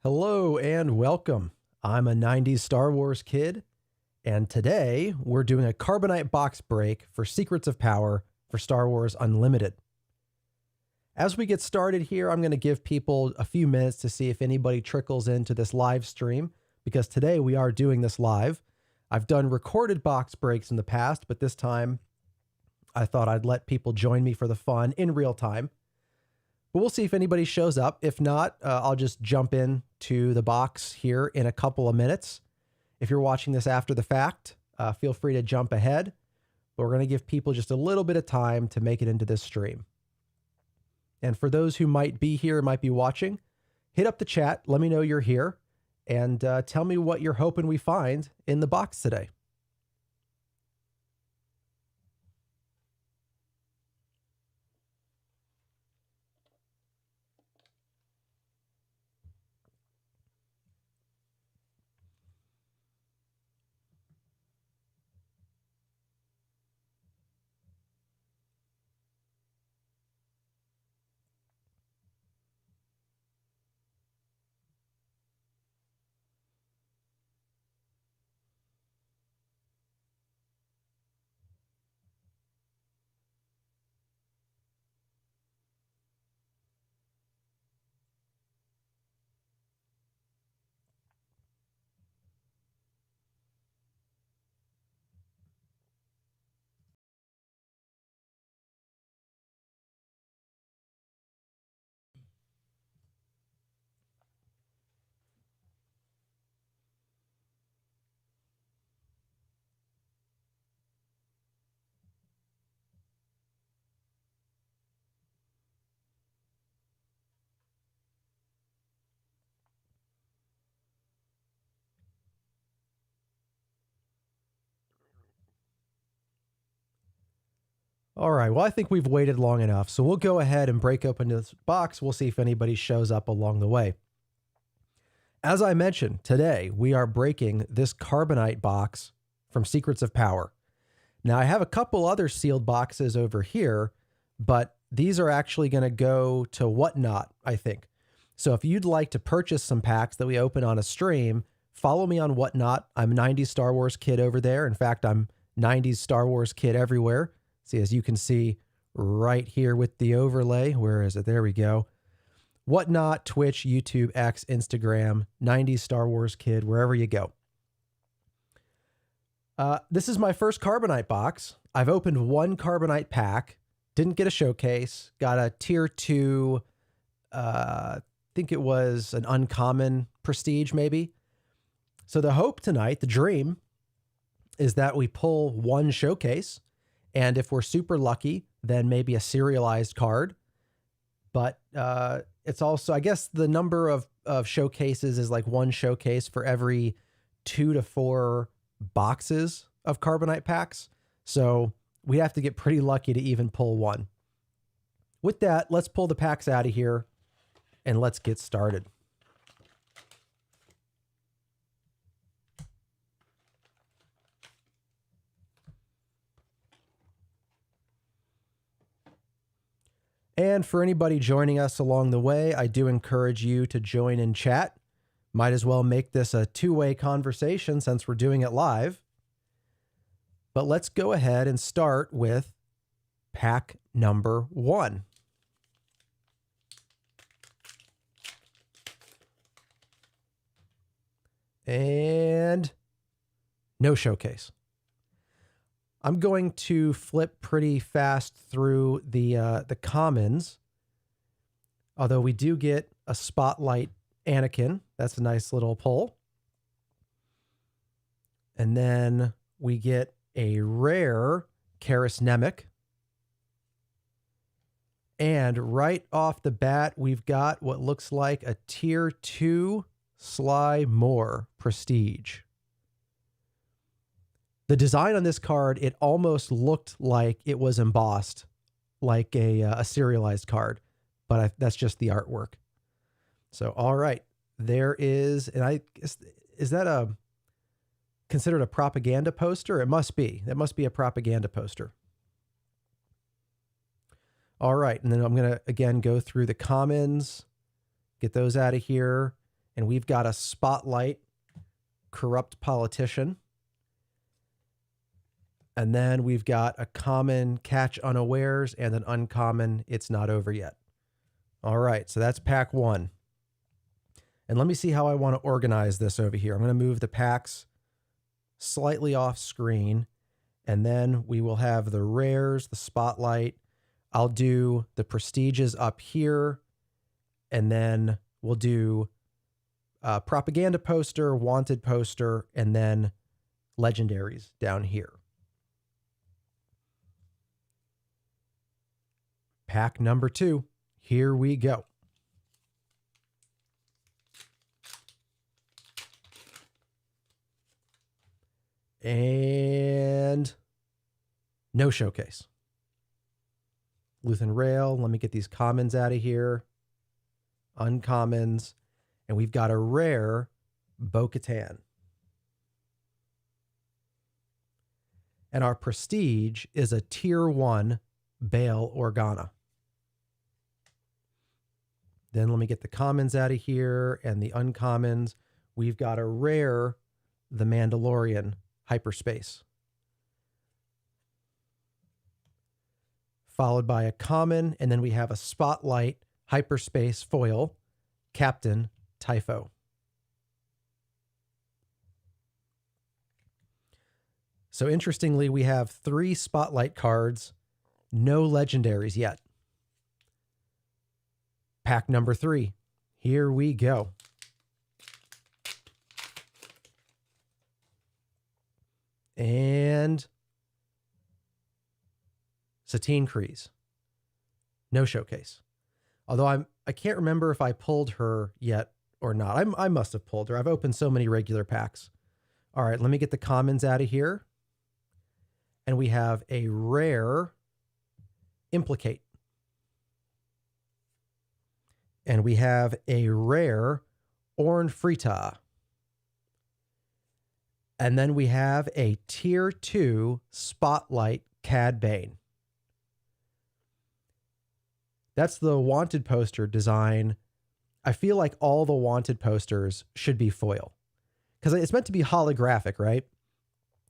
Hello and welcome. I'm a 90s Star Wars kid, and today we're doing a Carbonite box break for Secrets of Power for Star Wars Unlimited. As we get started here, I'm going to give people a few minutes to see if anybody trickles into this live stream, because today we are doing this live. I've done recorded box breaks in the past, but this time I thought I'd let people join me for the fun in real time. But we'll see if anybody shows up. If not, I'll just jump in to the box here in a couple of minutes. If you're watching this after the fact, feel free to jump ahead. But we're going to give people just a little bit of time to make it into this stream. And for those who might be here, might be watching, hit up the chat. Let me know you're here. And tell me what you're hoping we find in the box today. All right, well, I think we've waited long enough, so we'll go ahead and break open this box. We'll see if anybody shows up along the way. As I mentioned, today we are breaking this Carbonite box from Secrets of Power. Now, I have a couple other sealed boxes over here, but these are actually going to go to Whatnot, I think. So if you'd like to purchase some packs that we open on a stream, follow me on Whatnot. I'm 90s Star Wars kid over there. In fact, I'm 90s Star Wars kid everywhere. See, as you can see right here with the overlay. Where is it? There we go. Whatnot, Twitch, YouTube, X, Instagram, 90s Star Wars kid, wherever you go. This is my first Carbonite box. I've opened one Carbonite pack. Didn't get a showcase. Got a tier 2, I think it was an uncommon prestige maybe. So the hope tonight, the dream, is that we pull one showcase. And if we're super lucky, then maybe a serialized card. But it's also, I guess the number of showcases is like one showcase for every 2 to 4 boxes of Carbonite packs. So we have to get pretty lucky to even pull one. With that, let's pull the packs out of here and let's get started. And for anybody joining us along the way, I do encourage you to join in chat. Might as well make this a two-way conversation since we're doing it live. But let's go ahead and start with pack number 1. And no showcase. I'm going to flip pretty fast through the commons, although we do get a Spotlight Anakin. That's a nice little pull. And then we get a rare Karis Nemec. And right off the bat, we've got what looks like a tier 2 Sly Moore Prestige. The design on this card, it almost looked like it was embossed, like a serialized card, but that's just the artwork. So, all right, there is, and is that considered a propaganda poster? It must be. That must be a propaganda poster. All right, and then I'm going to, again, go through the commons, get those out of here, And we've got a Spotlight Corrupt Politician. And then we've got a common Catch Unawares and an uncommon It's Not Over Yet. All right, so that's pack 1. And let me see how I want to organize this over here. I'm going to move the packs slightly off screen, and then we will have the rares, the Spotlight. I'll do the prestiges up here, and then we'll do propaganda poster, wanted poster, and then legendaries down here. Pack number 2. Here we go. And no showcase. Luthen Rail. Let me get these commons out of here. Uncommons. And we've got a rare Bo-Katan. And our prestige is a tier 1 Bail Organa. Then let me get the commons out of here and the uncommons. We've got a rare The Mandalorian Hyperspace. Followed by a common, and then we have a Spotlight Hyperspace foil, Captain Typho. So interestingly, we have 3 Spotlight cards, no legendaries yet. Pack number 3. Here we go. And Satine Kryze. No showcase. Although I can't remember if I pulled her yet or not. I must have pulled her. I've opened so many regular packs. All right, let me get the commons out of here. And we have a rare Implicate. And we have a rare Orn Frita. And then we have a tier 2 Spotlight Cad Bane. That's the wanted poster design. I feel like all the wanted posters should be foil, because it's meant to be holographic, right?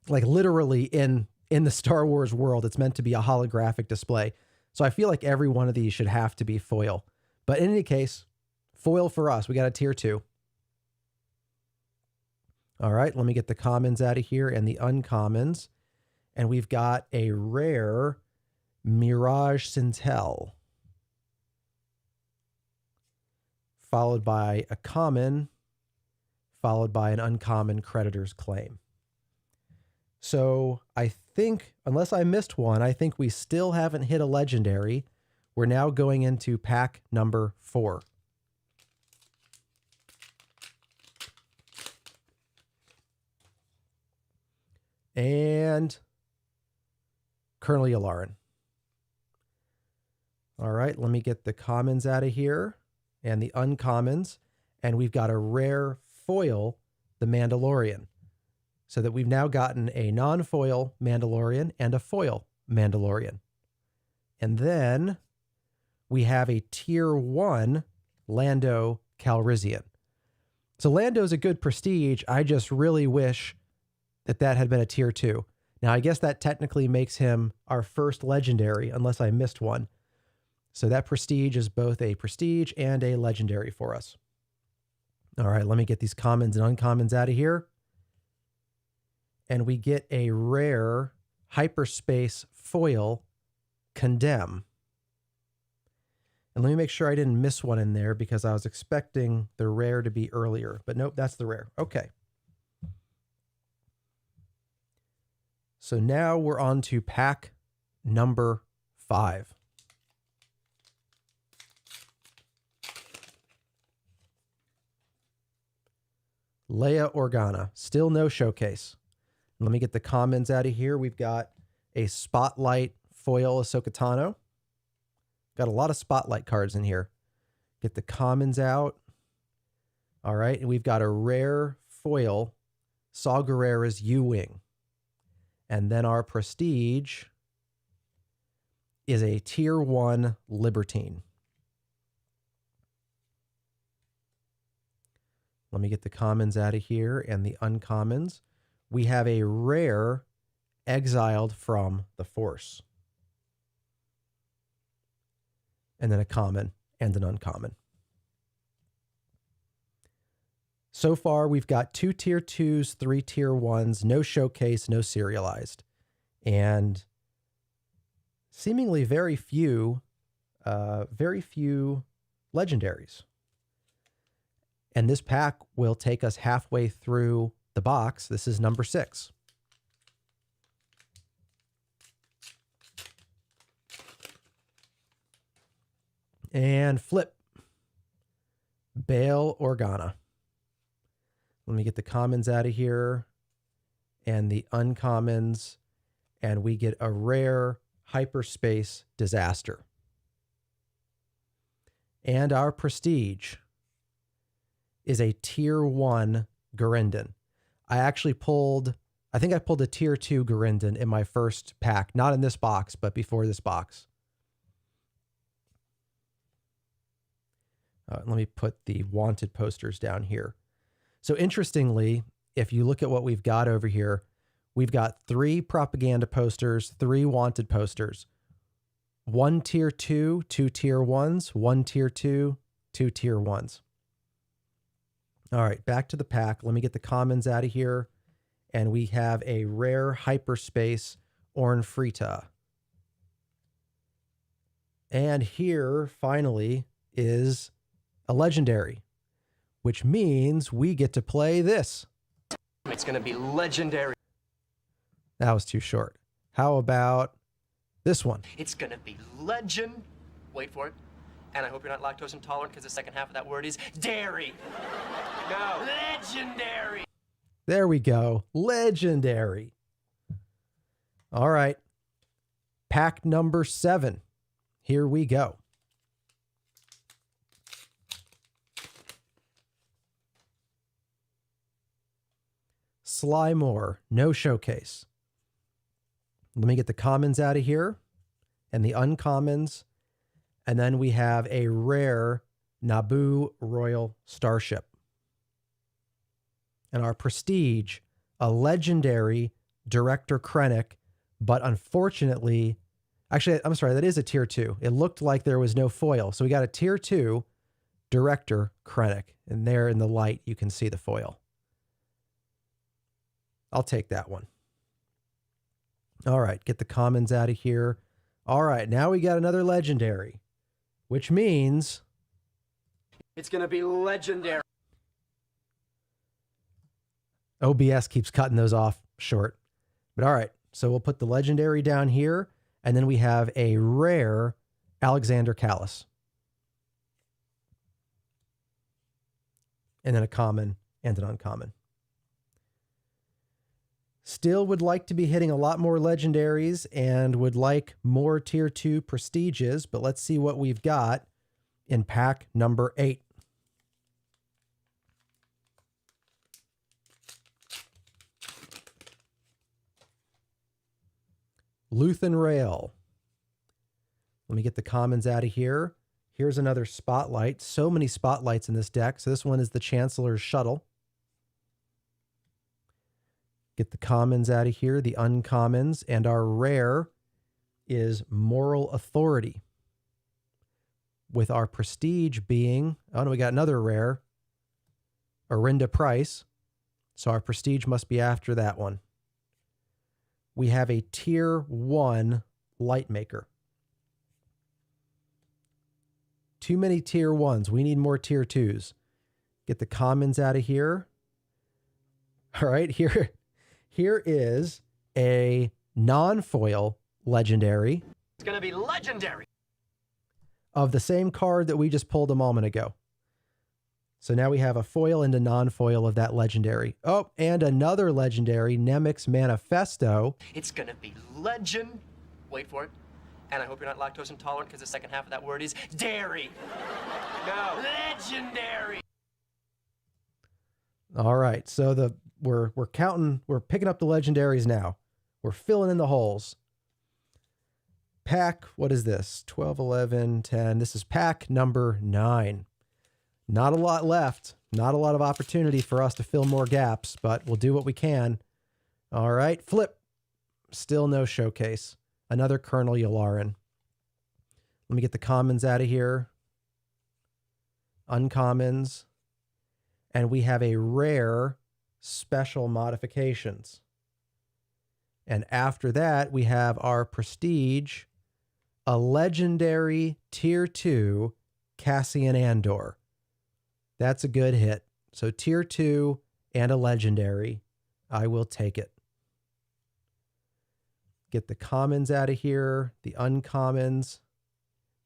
Like literally in the Star Wars world, it's meant to be a holographic display. So I feel like every one of these should have to be foil. But in any case, foil for us. We got a tier 2. All right, let me get the commons out of here and the uncommons. And we've got a rare Mirage Sintel. Followed by a common, followed by an uncommon Creditor's Claim. So I think, unless I missed one, I think we still haven't hit a legendary. We're now going into pack number 4. And Colonel Yularen. All right, let me get the commons out of here and the uncommons. And we've got a rare foil, the Mandalorian. So that we've now gotten a non-foil Mandalorian and a foil Mandalorian. And then we have a tier 1 Lando Calrissian. So Lando's a good prestige. I just really wish that had been a tier 2. Now, I guess that technically makes him our first legendary, unless I missed one. So that prestige is both a prestige and a legendary for us. All right, let me get these commons and uncommons out of here. And we get a rare hyperspace foil Condemn. And let me make sure I didn't miss one in there, because I was expecting the rare to be earlier. But nope, that's the rare. Okay. So now we're on to pack number 5. Leia Organa, still no showcase. Let me get the commons out of here. We've got a Spotlight foil Ahsoka Tano. Got a lot of Spotlight cards in here. Get the commons out. All right, and we've got a rare foil Saw Gerrera's U-Wing. And then our prestige is a tier 1 Libertine. Let me get the commons out of here and the uncommons. We have a rare exiled from the Force. And then a common and an uncommon. So far, we've got 2 tier 2s, 3 tier 1s, no showcase, no serialized. And seemingly very few legendaries. And this pack will take us halfway through the box. This is number 6. And flip. Bail Organa. Let me get the commons out of here and the uncommons, and we get a rare hyperspace disaster. And our prestige is a tier 1 Garindon. I think I pulled a tier 2 Garindon in my first pack, not in this box, but before this box. Let me put the wanted posters down here. So interestingly, if you look at what we've got over here, we've got 3 propaganda posters, 3 wanted posters, 1 tier 2, 2 tier 1s, 1 tier 2, 2 tier 1s. All right, back to the pack. Let me get the commons out of here. And we have a rare hyperspace Ornfrita. And here, finally, is a legendary, which means we get to play this. It's going to be legendary. That was too short. How about this one? It's going to be legend. Wait for it. And I hope you're not lactose intolerant, because the second half of that word is dairy. No. Legendary. There we go. Legendary. All right. Pack number 7. Here we go. Slymore, no showcase. Let me get the commons out of here and the uncommons. And then we have a rare Naboo Royal Starship. And our prestige, a legendary Director Krennic, but unfortunately, actually, I'm sorry, that is a tier 2. It looked like there was no foil. So we got a tier 2 Director Krennic. And there in the light, you can see the foil. I'll take that one. All right, get the commons out of here. All right, now we got another legendary, which means it's going to be legendary. OBS keeps cutting those off short. But all right, so we'll put the legendary down here, and then we have a rare Alexander Callus. And then a common and an uncommon. Still would like to be hitting a lot more legendaries and would like more tier 2 prestiges, but let's see what we've got in pack number 8. Luthen Rail. Let me get the commons out of here. Here's another spotlight. So many spotlights in this deck. So this one is the Chancellor's Shuttle. Get the commons out of here, the uncommons, and our rare is Moral Authority. With our prestige being, oh no, we got another rare, Arinda Price. So our prestige must be after that one. We have a tier 1 Lightmaker. Too many tier 1s. We need more tier 2s. Get the commons out of here. All right, here is a non-foil legendary. It's going to be legendary. Of the same card that we just pulled a moment ago. So now we have a foil and a non-foil of that legendary. Oh, and another legendary, Nemik's Manifesto. It's going to be legend. Wait for it. And I hope you're not lactose intolerant, because the second half of that word is dairy. No. Legendary. All right, so we're picking up the legendaries now. We're filling in the holes. Pack, what is this? 12, 11, 10. This is pack number 9. Not a lot left, Not a lot of opportunity for us to fill more gaps, but we'll do what we can. All right, flip. Still no showcase. Another Colonel Yularen. Let me get the commons out of here. Uncommons. And we have a rare special modifications. And after that, we have our prestige, a legendary tier 2 Cassian Andor. That's a good hit. So tier 2 and a legendary. I will take it. Get the commons out of here, the uncommons,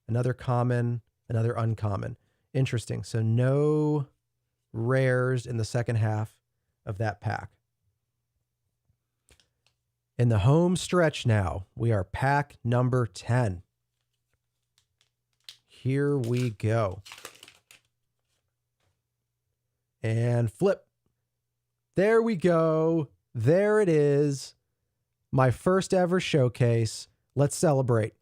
another common, another uncommon. Interesting. So no rares in the second half of that pack. In the home stretch now, we are pack number 10. Here we go. And flip. There we go. There it is. My first ever showcase. Let's celebrate.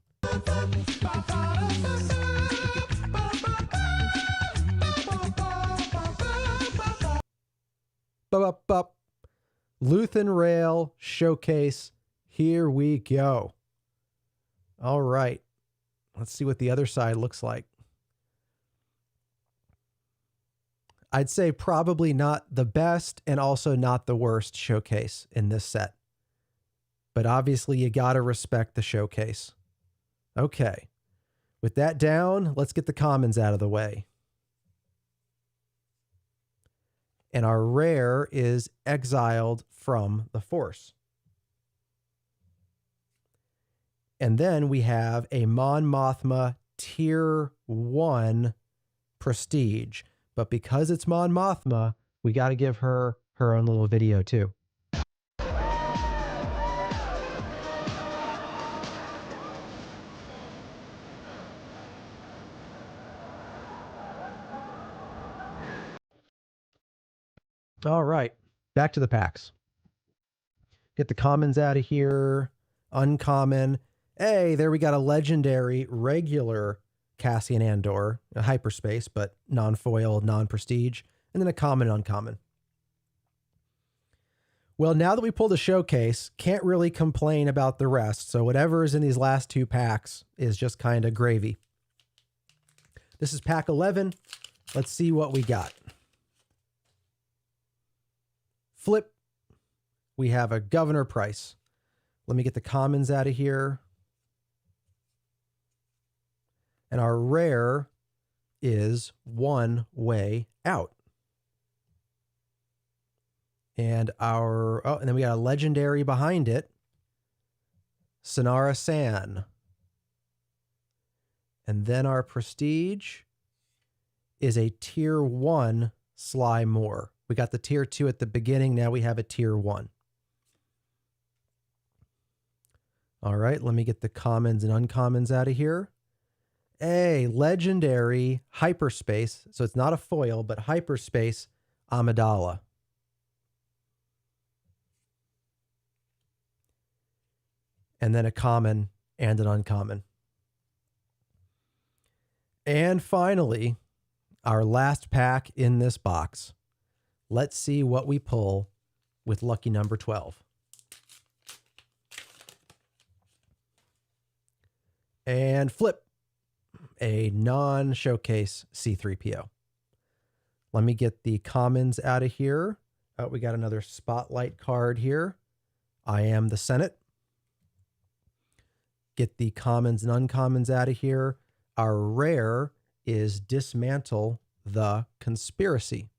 Bup. Luthen Rail Showcase. Here we go. All right. Let's see what the other side looks like. I'd say probably not the best and also not the worst showcase in this set. But obviously you got to respect the showcase. Okay. With that down, let's get the commons out of the way. And our rare is Exiled from the Force. And then we have a Mon Mothma Tier 1 Prestige. But because it's Mon Mothma, we got to give her her own little video too. All right, back to the packs. Get the commons out of here. Uncommon. Hey, there we got a legendary regular Cassian Andor, a hyperspace, but non-foil, non-prestige, and then a common and uncommon. Well, now that we pulled a showcase, can't really complain about the rest, so whatever is in these last two packs is just kind of gravy. This is pack 11. Let's see what we got. Flip. We have a Governor Price. Let me get the commons out of here. And our rare is One Way Out. And and then we got a legendary behind it. Sonara San. And then our prestige is a tier 1 Sly Moore. We got the tier 2 at the beginning. Now we have a tier 1. All right, let me get the commons and uncommons out of here. A legendary hyperspace. So it's not a foil, but hyperspace Amidala. And then a common and an uncommon. And finally, our last pack in this box. Let's see what we pull with lucky number 12. And flip. A non-showcase C-3PO. Let me get the commons out of here. Oh, we got another spotlight card here. I Am the Senate. Get the commons and uncommons out of here. Our rare is Dismantle the Conspiracy.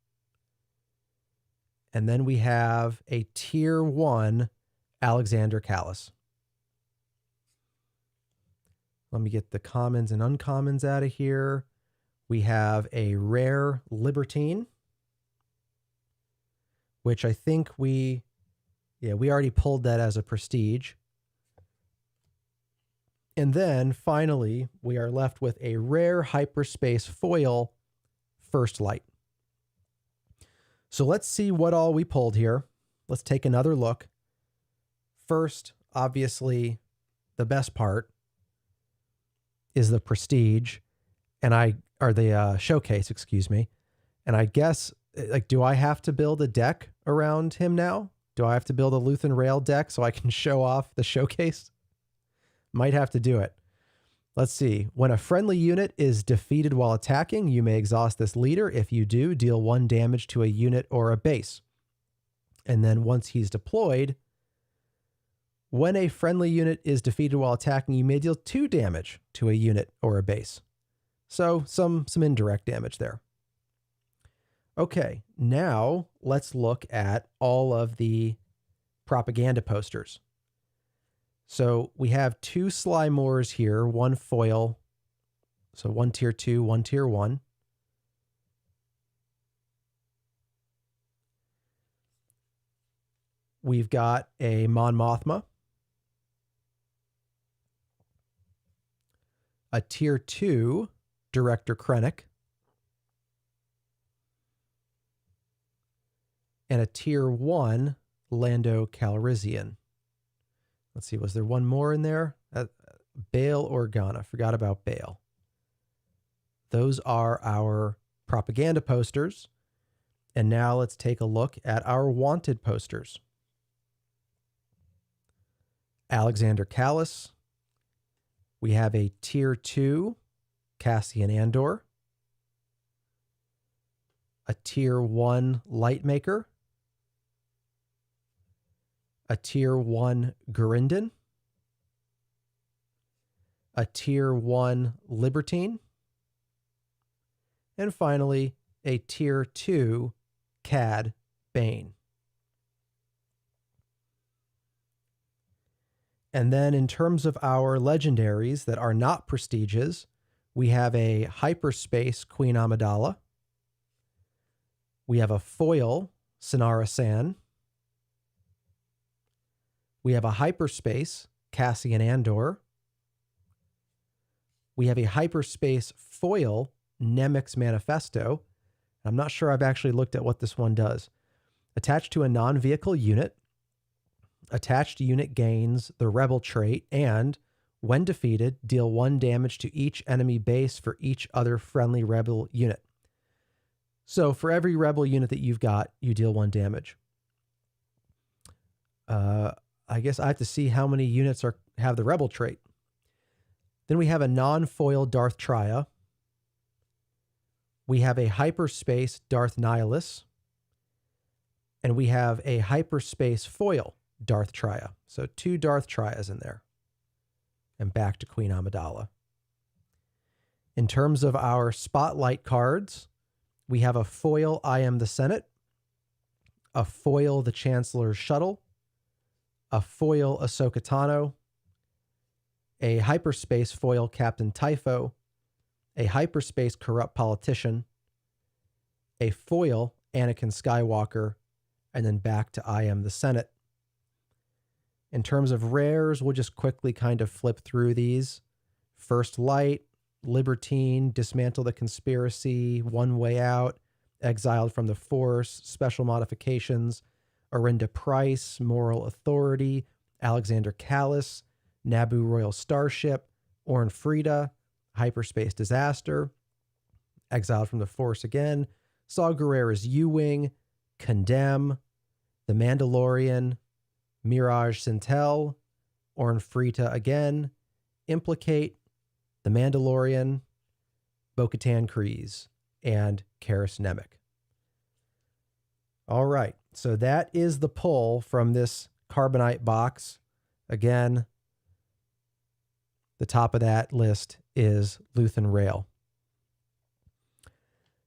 And then we have a tier 1 Alexander Callis. Let me get the commons and uncommons out of here. We have a rare Libertine, which I think we already pulled that as a prestige. And then finally, we are left with a rare hyperspace foil First Light. So let's see what all we pulled here. Let's take another look. First, obviously, the best part is the prestige, or the showcase, excuse me. And I guess Like, do I have to build a deck around him now? Do I have to build a Luthen Rail deck so I can show off the showcase? Might have to do it. Let's see. When a friendly unit is defeated while attacking, you may exhaust this leader. If you do, deal 1 damage to a unit or a base. And then once he's deployed, when a friendly unit is defeated while attacking, you may deal 2 damage to a unit or a base. So some indirect damage there. Okay, now let's look at all of the propaganda posters. So we have 2 Slymores here, 1 foil. So 1 tier 2, 1 tier 1. We've got a Mon Mothma. A tier 2 Director Krennic. And a tier 1 Lando Calrissian. Let's see, was there one more in there? Bail Organa. Forgot about Bail. Those are our propaganda posters. And now let's take a look at our wanted posters. Alexander Callis. We have a tier 2 Cassian Andor. A tier 1 Lightmaker. A tier 1 Gurinden. A tier 1 Libertine. And finally, a tier 2 Cad Bane. And then in terms of our legendaries that are not prestiges, we have a hyperspace Queen Amidala. We have a foil Synara San. We have a hyperspace Cassian Andor. We have a hyperspace foil Nemix Manifesto. I'm not sure I've actually looked at what this one does. Attached to a non-vehicle unit. Attached unit gains the rebel trait and, when defeated, deal 1 damage to each enemy base for each other friendly rebel unit. So for every rebel unit that you've got, you deal 1 damage. I guess I have to see how many units have the rebel trait. Then we have a non-foil Darth Traya. We have a hyperspace Darth Nihilus. And we have a hyperspace foil Darth Traya. So 2 Darth Trias in there. And back to Queen Amidala. In terms of our spotlight cards, we have a foil I Am the Senate, a foil The Chancellor's Shuttle, a foil Ahsoka Tano, a hyperspace foil Captain Typho, a hyperspace Corrupt Politician, a foil Anakin Skywalker, and then back to I Am the Senate. In terms of rares, we'll just quickly kind of flip through these. First Light, Libertine, Dismantle the Conspiracy, One Way Out, Exiled from the Force, Special Modifications, Orinda Price, Moral Authority, Alexander Callis, Naboo Royal Starship, Orn Frida, Hyperspace Disaster, Exiled from the Force again, Saw Gerrera's U-Wing, Condemn, The Mandalorian, Mirage Sintel, Orn Frida again, Implicate, The Mandalorian, Bo-Katan Kryze, and Karis Nemik. All right, so that is the pull from this Carbonite box. Again, the top of that list is Luthen Rail.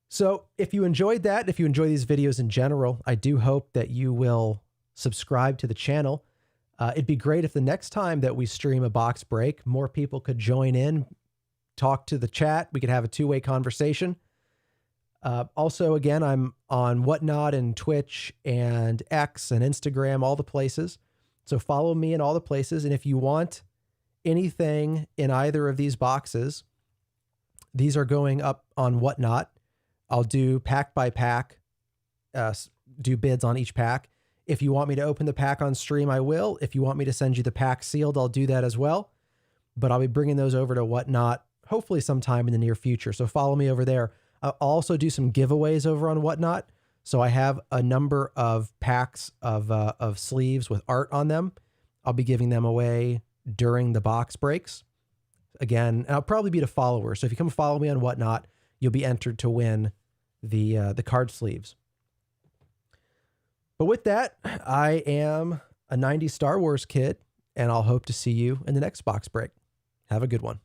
So if you enjoyed that, if you enjoy these videos in general, I do hope that you will subscribe to the channel. It'd be great if the next time that we stream a box break, more people could join in, talk to the chat. We could have a two-way conversation. Also, again, I'm on Whatnot and Twitch and X and Instagram, all the places. So follow me in all the places. And if you want anything in either of these boxes, these are going up on Whatnot. I'll do pack by pack, do bids on each pack. If you want me to open the pack on stream, I will. If you want me to send you the pack sealed, I'll do that as well. But I'll be bringing those over to Whatnot, hopefully sometime in the near future. So follow me over there. I'll also do some giveaways over on Whatnot. So I have a number of packs of sleeves with art on them. I'll be giving them away during the box breaks. Again, and I'll probably be to followers. So if you come follow me on Whatnot, you'll be entered to win the card sleeves. But with that, I am a 90s Star Wars kid, and I'll hope to see you in the next box break. Have a good one.